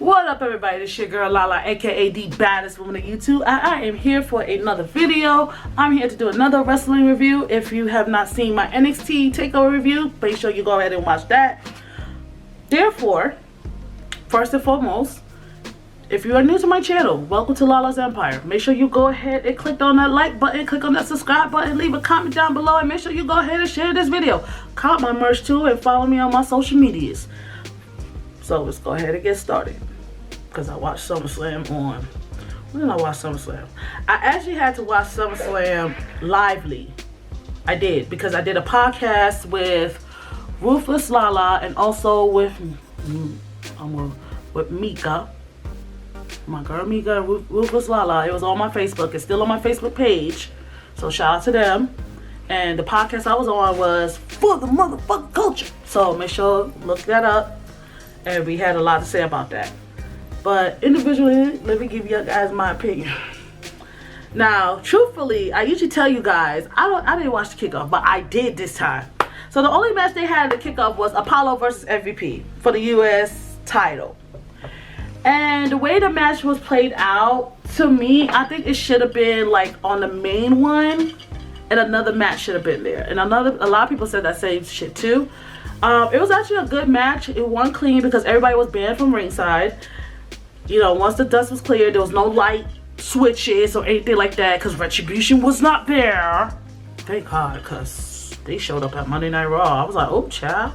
What up, everybody? It's your girl Lala, aka the baddest woman on YouTube. I am here for another video. I'm here to do another wrestling review. If you have not seen my NXT takeover review, make sure you go ahead and watch that. Therefore, first and foremost, if you are new to my channel, welcome to Lala's Empire. Make sure you go ahead and click on that like button, click on that subscribe button, leave a comment down below, and make sure you go ahead and share this video. Cop my merch too, and follow me on my social medias. So let's go ahead and get started. Because I watched Summerslam on... When did I watch Summerslam? I actually had to watch Summerslam lively. I did. Because I did a podcast with Ruthless Lala and also with Mika. My girl Mika, Ruthless Lala. It was on my Facebook. It's still on my Facebook page. So shout out to them. And the podcast I was on was For the Motherfucking Culture. So make sure look that up. And we had a lot to say about that. But individually, let me give you guys my opinion. Now, truthfully, I usually tell you guys, I didn't watch the kickoff, but I did this time. So the only match they had at the kickoff was Apollo versus MVP for the US title. And the way the match was played out, to me, I think it should have been like on the main one, and another match should have been there. And a lot of people said that same shit too. It was actually a good match. It won clean because everybody was banned from ringside. You know, once the dust was cleared, there was no light switches or anything like that because Retribution was not there. Thank God, because they showed up at Monday Night Raw. I was like, oh, child.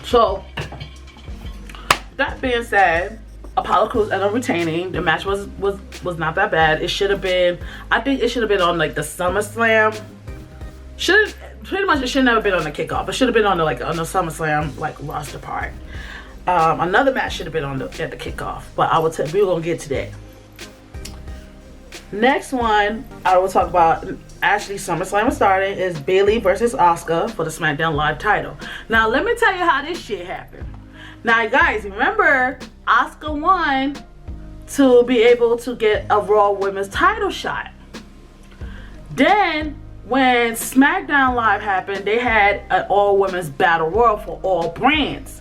So, that being said, Apollo Crews ended up retaining. The match was not that bad. It should have been, I think it should have been on like the SummerSlam. Pretty much it should never been on the kickoff. It should have been on the SummerSlam like roster part. Another match should have been at the kickoff, but I will tell we're gonna get to that. Next one I will talk about, actually SummerSlam is starting, is Bayley versus Asuka for the SmackDown Live title. Now let me tell you how this shit happened. Now guys, remember Asuka won to be able to get a Raw Women's title shot. Then when SmackDown Live happened, they had an all women's battle royal for all brands.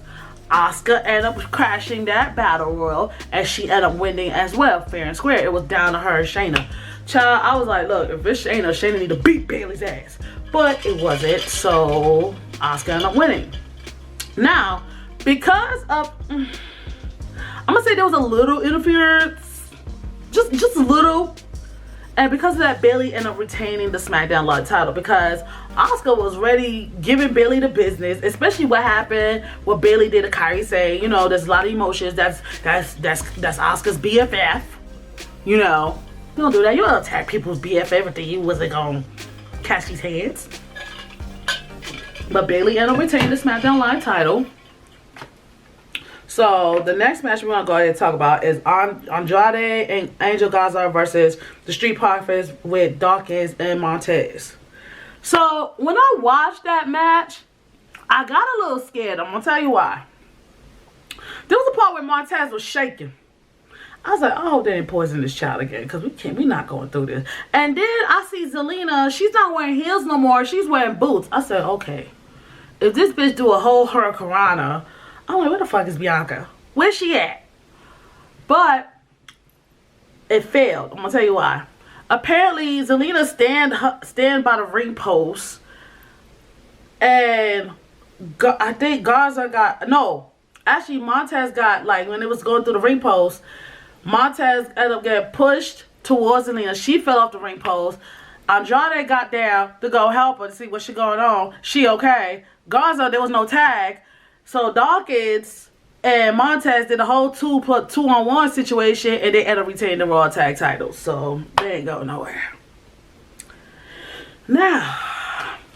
Asuka ended up crashing that battle royal and she ended up winning as well, fair and square. It was down to her and Shayna. Child, I was like, look, if it's Shayna need to beat Bayley's ass. But it wasn't, so Asuka ended up winning. Now, because of, I'm gonna say there was a little interference, just a little. And because of that, Bayley ended up retaining the SmackDown Live title because Asuka was ready giving Bayley the business, especially what happened, what Bayley did to Kairi Sane. You know, there's a lot of emotions. That's Asuka's BFF. You know, you don't do that. You don't attack people's BFF if you wasn't gonna catch these hands. But Bayley ended up retaining the SmackDown Live title. So the next match we're gonna go ahead and talk about is Andrade and Angel Garza versus the Street Profits with Dawkins and Montez. So when I watched that match, I got a little scared. I'm gonna tell you why. There was a part where Montez was shaking. I was like, oh, they didn't poison this child again because we're not going through this. And then I see Zelina, she's not wearing heels no more. She's wearing boots. I said, okay, if this bitch do a whole hurricanrana, I'm like, where the fuck is Bianca? Where's she at? But it failed. I'm gonna tell you why. Apparently, Zelina stand by the ring post, and I think Garza got Actually, Montez got, like, when it was going through the ring post, Montez ended up getting pushed towards Zelina. She fell off the ring post. Andrade got down to go help her to see what's going on. She okay. Garza, there was no tag. So Dawkins and Montez did a whole 2-on-1 situation, and they ended up retaining the Raw tag titles. So they ain't going nowhere. Now,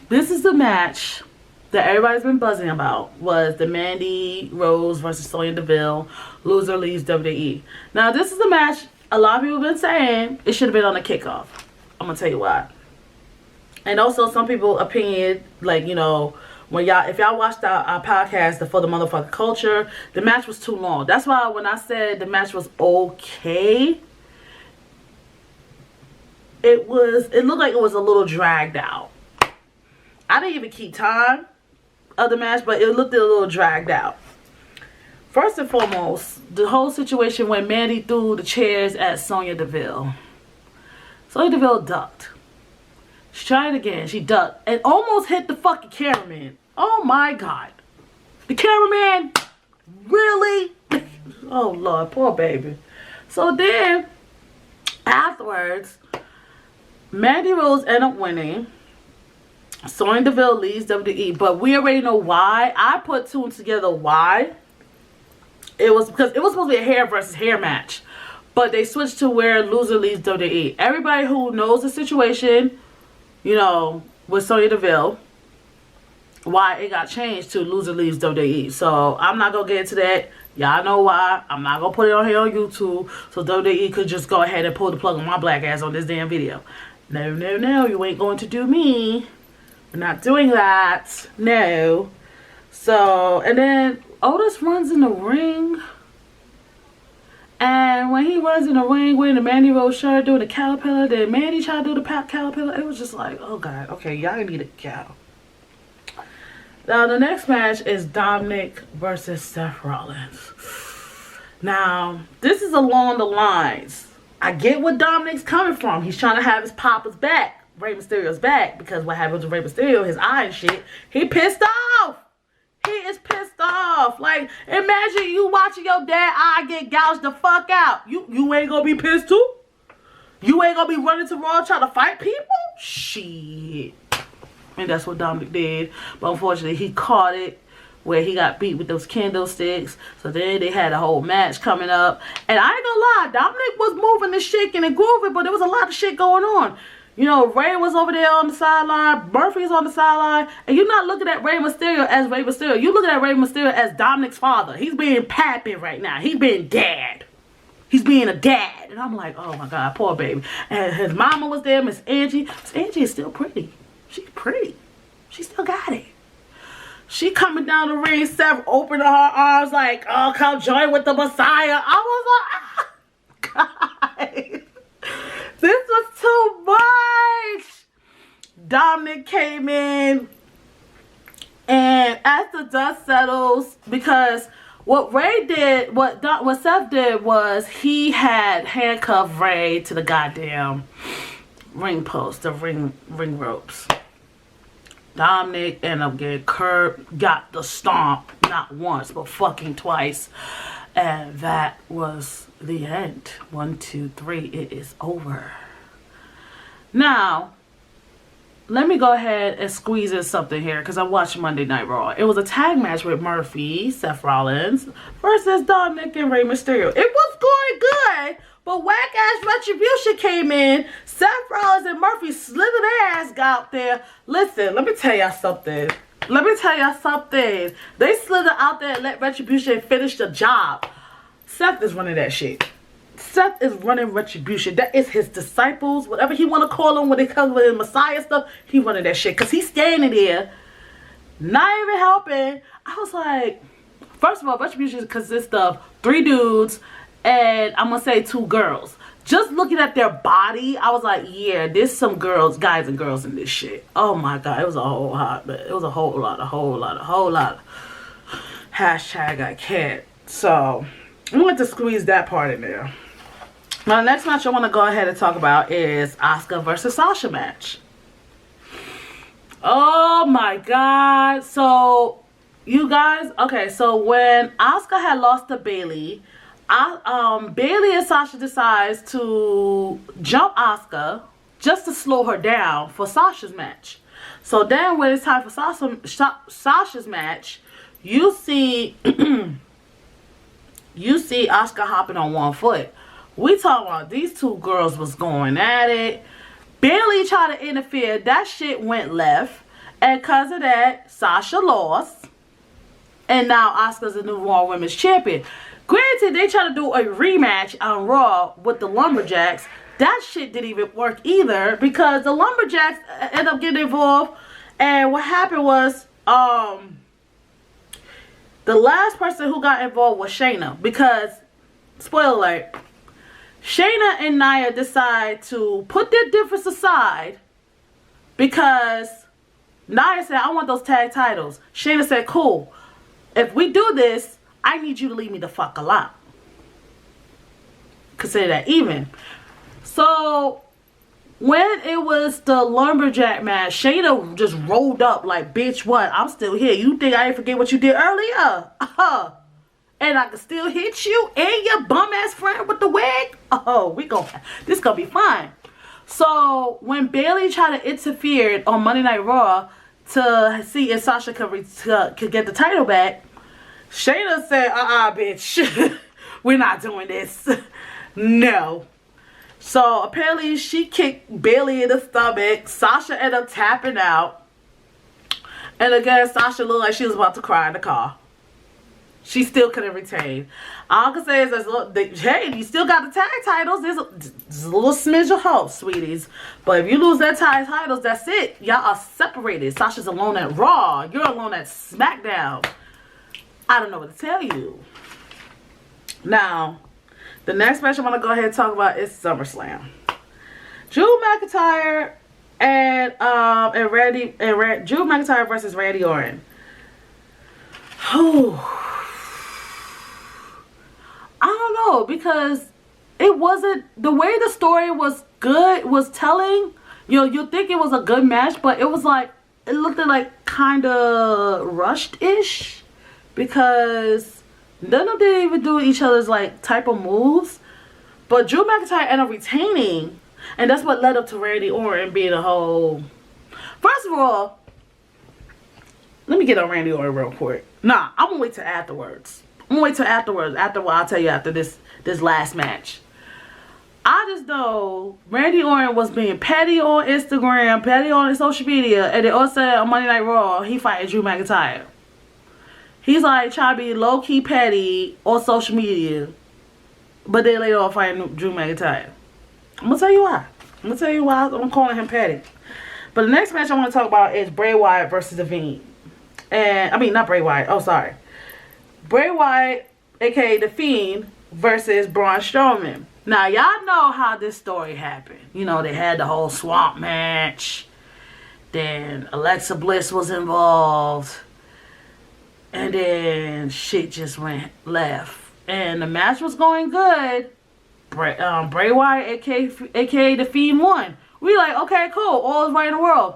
this is the match that everybody's been buzzing about. Was the Mandy Rose versus Sonya Deville. Loser leaves WWE. Now, this is the match a lot of people have been saying it should have been on the kickoff. I'm gonna tell you why. And also, some people opinion, like, you know, if y'all watched our podcast, For the Motherfucking Culture, the match was too long. That's why when I said the match was okay, it looked like it was a little dragged out. I didn't even keep time of the match, but it looked a little dragged out. First and foremost, the whole situation when Mandy threw the chairs at Sonya Deville. Sonya Deville ducked. She tried again. She ducked and almost hit the fucking cameraman. Oh my God. The cameraman? Really? Oh Lord, poor baby. So then, afterwards, Mandy Rose ended up winning. Sonya Deville leaves WWE, but we already know why. I put two together why. It was because it was supposed to be a hair versus hair match, but they switched to where loser leaves WWE. Everybody who knows the situation, you know, with Sonya Deville, why it got changed to loser leaves WWE. So I'm not gonna get into that. Y'all know why. I'm not gonna put it on here on YouTube, so WWE could just go ahead and pull the plug on my black ass on this damn video. No, no, no, you ain't going to do me. We're not doing that. No. So, and then Otis runs in the ring. And when he runs in the ring with the Mandy Rose shirt doing the caterpillar, then Mandy tried to do the caterpillar. It was just like, oh God, okay, y'all need a cow. Now, the next match is Dominic versus Seth Rollins. Now, this is along the lines. I get where Dominic's coming from. He's trying to have his papa's back, Rey Mysterio's back, because what happened to Rey Mysterio, his eye and shit, he pissed off. He is pissed off. Like, imagine you watching your dad eye get gouged the fuck out. You ain't gonna be pissed too? You ain't gonna be running to Raw trying to fight people? Shit. And that's what Dominic did. But unfortunately, he caught it where he got beat with those candlesticks. So then they had a whole match coming up. And I ain't gonna lie, Dominic was moving and shaking and grooving, but there was a lot of shit going on. You know, Rey was over there on the sideline. Murphy's on the sideline. And you're not looking at Rey Mysterio as Rey Mysterio. You're looking at Rey Mysterio as Dominic's father. He's being pappy right now. He's being dad. He's being a dad. And I'm like, oh my God, poor baby. And his mama was there, Miss Angie. Miss Angie is still pretty. She's pretty. She still got it. She coming down the ring, Seth opening her arms like, oh, come join with the Messiah. I was like, ah, guys. This was too much. Dominic came in, and as the dust settles, because what Rey did, what Seth did was he had handcuffed Rey to the goddamn ring post, the ring ropes. Dominic ended up getting curbed, got the stomp, not once, but fucking twice. And that was the end. 1, 2, 3, it is over. Now, let me go ahead and squeeze in something here, because I watched Monday Night Raw. It was a tag match with Murphy, Seth Rollins, versus Dominic and Rey Mysterio. It was going good. But whack-ass Retribution came in. Seth Rollins and Murphy slithered their ass out there. Listen, let me tell y'all something. They slithered out there and let Retribution finish the job. Seth is running that shit. Seth is running Retribution. That is his disciples. Whatever he want to call them when it comes with his Messiah stuff, he running that shit. Because he's standing there, not even helping. I was like, first of all, Retribution consists of 3 dudes and I'm going to say 2 girls. Just looking at their body, I was like, yeah, there's some girls, guys and girls in this shit. Oh my God, it was a whole lot. It was a whole lot. Hashtag I can't. So, I'm going to squeeze that part in there. Now, the next match I want to go ahead and talk about is Asuka versus Sasha match. Oh my God. So, you guys, okay, so when Asuka had lost to Bayley, Bayley and Sasha decides to jump Asuka just to slow her down for Sasha's match. So then when it's time for Sasha's match, you see Asuka hopping on 1 foot. We talking about these 2 girls was going at it. Bayley tried to interfere. That shit went left. And because of that, Sasha lost. And now Asuka's the new Raw Women's Champion. Granted, they tried to do a rematch on Raw with the Lumberjacks. That shit didn't even work either because the Lumberjacks ended up getting involved. And what happened was, the last person who got involved was Shayna. Because, spoiler alert, Shayna and Nia decide to put their difference aside because Nia said, I want those tag titles. Shayna said, cool. If we do this, I need you to leave me the fuck alone. Consider that even. So when it was the lumberjack match, Shayna just rolled up like, bitch, what? I'm still here. You think I didn't forget what you did earlier? And I can still hit you and your bum ass friend with the wig? This gonna be fine. So when Bayley tried to interfere on Monday Night Raw to see if Sasha could get the title back, Shayna said, bitch, we're not doing this. No. So apparently she kicked Bayley in the stomach. Sasha ended up tapping out. And again, Sasha looked like she was about to cry in the car. She still couldn't retain. All I can say is, hey, you still got the tag titles. There's a little smidge of hope, sweeties. But if you lose that tag titles, that's it. Y'all are separated. Sasha's alone at Raw. You're alone at SmackDown. I don't know what to tell you. Now, the next match I want to go ahead and talk about is SummerSlam. Drew McIntyre and Drew McIntyre versus Randy Orton. I don't know, because it wasn't, the way the story was good, was telling, you think it was a good match, but it was like, it looked like kind of rushed-ish, because none of them didn't even do each other's like type of moves. But Drew McIntyre ended up retaining, and that's what led up to Randy Orton being a whole... First of all, let me get on Randy Orton real quick. Nah, I'm gonna wait till afterwards. After what I'll tell you after this last match. I just know Randy Orton was being petty on Instagram, petty on social media, and they all said on Monday Night Raw he fighting Drew McIntyre. He's like trying to be low-key petty on social media, but then later on fighting Drew McIntyre. I'm going to tell you why. I'm calling him petty. But the next match I want to talk about is Bray Wyatt versus The Fiend. Not Bray Wyatt. Oh, sorry. Bray Wyatt, a.k.a. The Fiend, versus Braun Strowman. Now, y'all know how this story happened. They had the whole swamp match. Then Alexa Bliss was involved. And then shit just went left. And the match was going good. Bray Wyatt, aka The Fiend, won. We like, okay, cool. All is right in the world.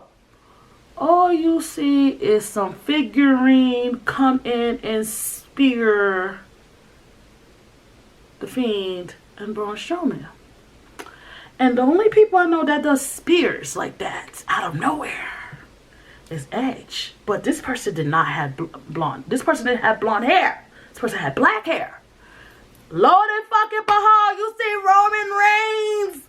All you see is some figurine come in and spear The Fiend and Braun Strowman. And the only people I know that does spears like that out of nowhere is Edge. But this person did not have blonde. This person didn't have blonde hair. This person had black hair. Lord and fucking behold, you see Roman Reigns.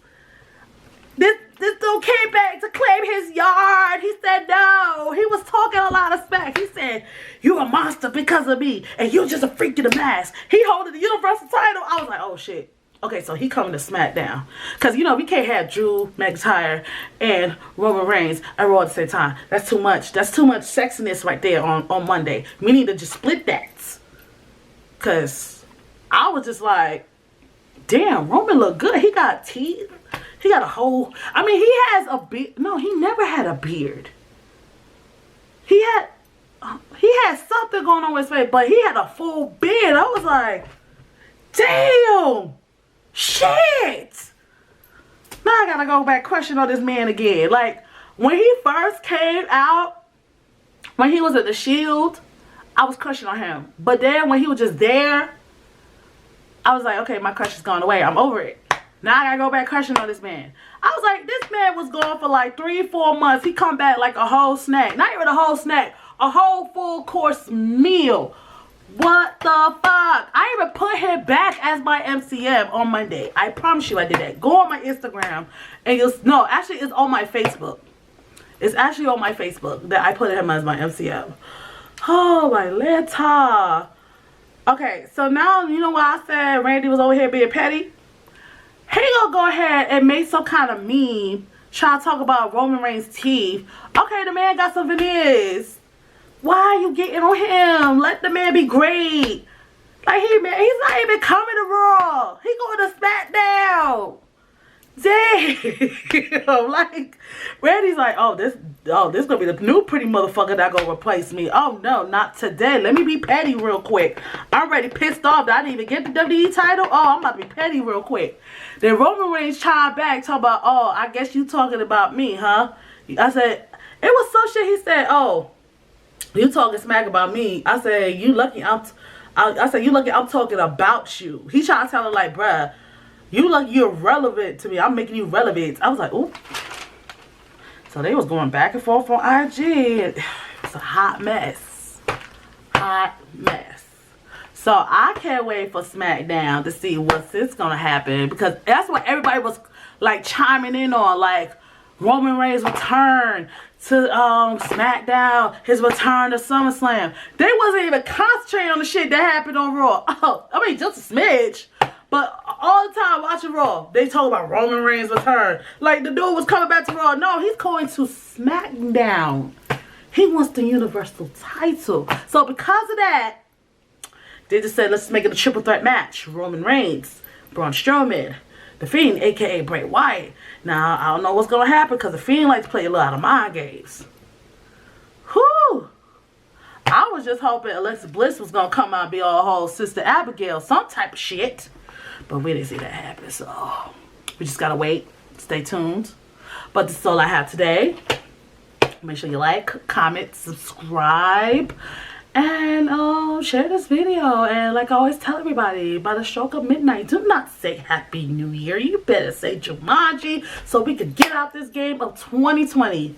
This dude came back to claim his yard. He said no. He was talking a lot of smack. He said, you a monster because of me. And you're just a freak in the mask. He holding the Universal title. I was like, oh shit. Okay, so he coming to SmackDown. Because, we can't have Drew McIntyre and Roman Reigns at Raw at the same time. That's too much. That's too much sexiness right there on Monday. We need to just split that. Because I was just like, damn, Roman look good. He got teeth. He got a whole... he has a beard. No, he never had a beard. He had something going on with his face, but he had a full beard. I was like, damn. Shit. Now I gotta go back question on this man again. Like, when he first came out, when he was at the Shield, I was crushing on him. But then when he was just there, I was like, okay, my crush is gone away. I'm over it. Now I gotta go back crushing on this man. I was like, this man was gone for like 3-4 months. He come back like a whole snack. Not even a whole snack. A whole full course meal. What the fuck? I even put him back as my MCM on Monday. I promise you I did that. Go on my Instagram and actually it's on my Facebook. It's actually on my Facebook that I put him as my MCM. Oh my Lanta. Okay, so now you know why I said Randy was over here being petty? He gonna go ahead and make some kind of meme trying to talk about Roman Reigns' teeth. Okay, the man got some veneers. Why are you getting on him? Let the man be great. Like, he's not even coming to Raw. He going to SmackDown. Damn, like Randy's like, this gonna be the new pretty motherfucker that gonna replace me. Oh no, not today. Let me be petty real quick. I'm already pissed off that I didn't even get the WWE title. Oh, I'm about to be petty real quick. Then Roman Reigns chimed back, talking about, I guess you talking about me, huh? I said, it was some shit. He said, you talking smack about me. I said, you lucky I said, you lucky I'm talking about you. He trying to tell her like, bruh, you lucky you're relevant to me. I'm making you relevant. I was like, ooh. So they was going back and forth on IG. It's a hot mess. Hot mess. So I can't wait for SmackDown to see what's gonna happen, because that's what everybody was like chiming in on, like Roman Reigns' return to SmackDown, his return to SummerSlam. They wasn't even concentrating on the shit that happened on Raw. I mean, just a smidge. But all the time watching Raw, they talk about Roman Reigns' return. Like the dude was coming back to Raw. No, he's going to SmackDown. He wants the Universal title. So because of that, they just said, let's make it a triple threat match. Roman Reigns, Braun Strowman, The Fiend, a.k.a. Bray Wyatt. Now, I don't know what's going to happen, because The Fiend likes to play a lot of mind games. Whew. I was just hoping Alexa Bliss was going to come out and be all whole Sister Abigail, some type of shit. But we didn't see that happen, so we just got to wait. Stay tuned. But this is all I have today. Make sure you like, comment, subscribe, and share this video. And like I always tell everybody, by the stroke of midnight, do not say Happy New Year. You better say Jumanji, so we can get out this game of 2020.